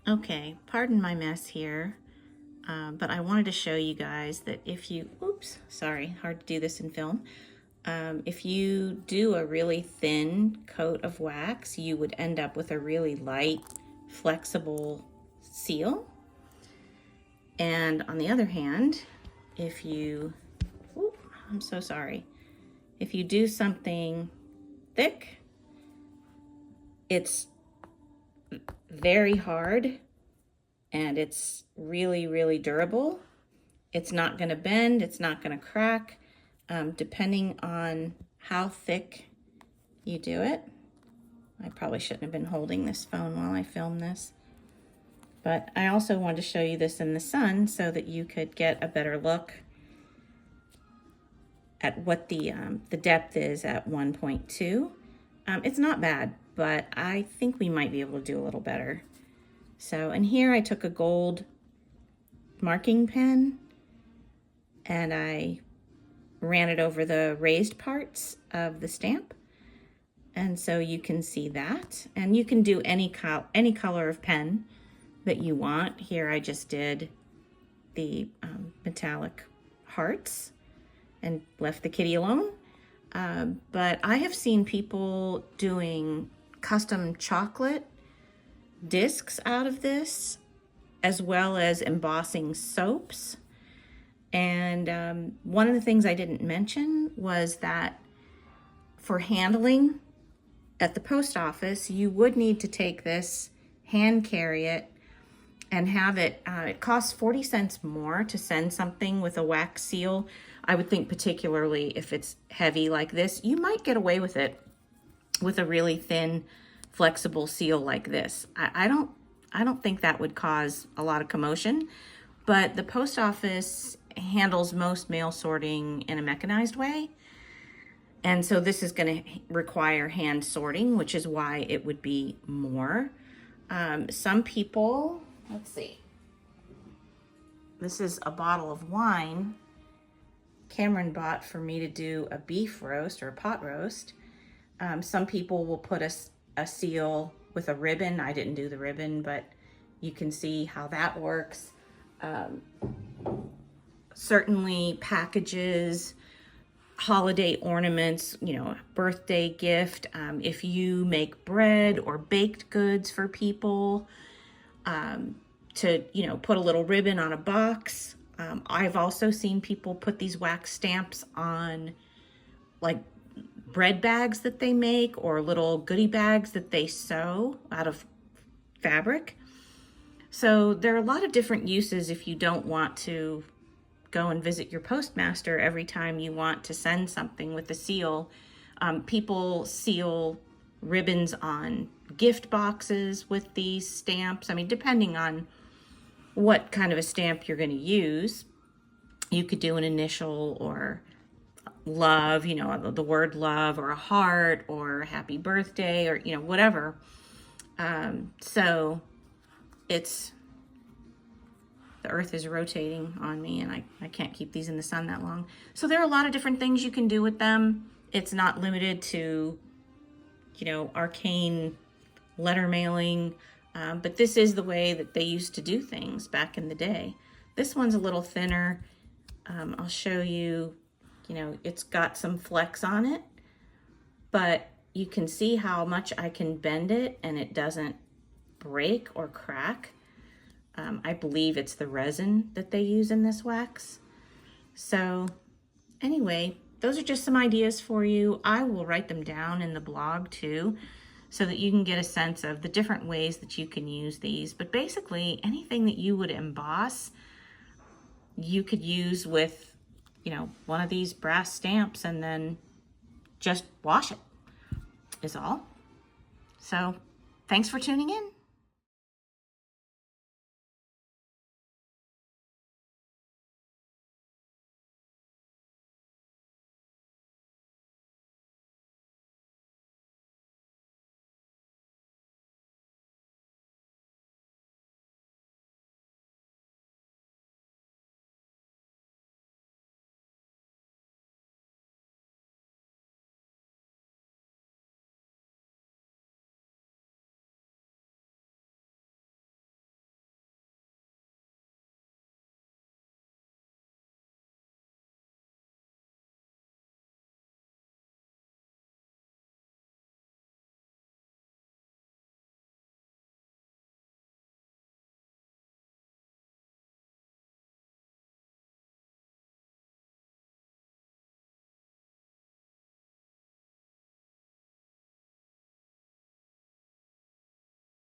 Okay, pardon my mess here, but I wanted to show you guys that if you, oops, sorry, hard to do this in film. If you do a really thin coat of wax, you would end up with a really light, flexible seal. And on the other hand, if you, oops, I'm so sorry. If you do something thick, it's very hard and it's really, really durable. It's not going to bend, it's not going to crack, depending on how thick you do it. I probably shouldn't have been holding this phone while I film this. But I also wanted to show you this in the sun so that you could get a better look at what the depth is at 1.2. It's not bad, but I think we might be able to do a little better. So, and here I took a gold marking pen and I ran it over the raised parts of the stamp. And so you can see that. And you can do any color of pen that you want. Here I just did the metallic hearts and left the kitty alone. But I have seen people doing custom chocolate discs out of this, as well as embossing soaps. And one of the things I didn't mention was that for handling at the post office, you would need to take this, hand carry it, and have it, it costs 40 cents more to send something with a wax seal. I would think particularly if it's heavy like this, you might get away with it with a really thin, flexible seal like this. I don't think that would cause a lot of commotion, but the post office handles most mail sorting in a mechanized way. And so this is going to require hand sorting, which is why it would be more. Some people, let's see, this is a bottle of wine Cameron bought for me to do a beef roast or a pot roast. Some people will put a seal with a ribbon. I didn't do the ribbon, but you can see how that works. Certainly packages, holiday ornaments, you know, birthday gift. If you make bread or baked goods for people, to, you know, put a little ribbon on a box. I've also seen people put these wax stamps on like bread bags that they make or little goodie bags that they sew out of fabric. So there are a lot of different uses if you don't want to go and visit your postmaster every time you want to send something with a seal. People seal ribbons on gift boxes with these stamps. I mean, depending on what kind of a stamp you're going to use, you could do an initial or love, you know, the word love, or a heart, or happy birthday, or, you know, whatever. So it's, the earth is rotating on me and I can't keep these in the sun that long. So there are a lot of different things you can do with them. It's not limited to, you know, arcane letter mailing, but this is the way that they used to do things back in the day. This one's a little thinner. I'll show you, you know, it's got some flex on it, but you can see how much I can bend it and it doesn't break or crack. I believe it's the resin that they use in this wax. So anyway, those are just some ideas for you. I will write them down in the blog too, so that you can get a sense of the different ways that you can use these. But basically anything that you would emboss, you could use with, you know, one of these brass stamps and then just wash it is all. So thanks for tuning in.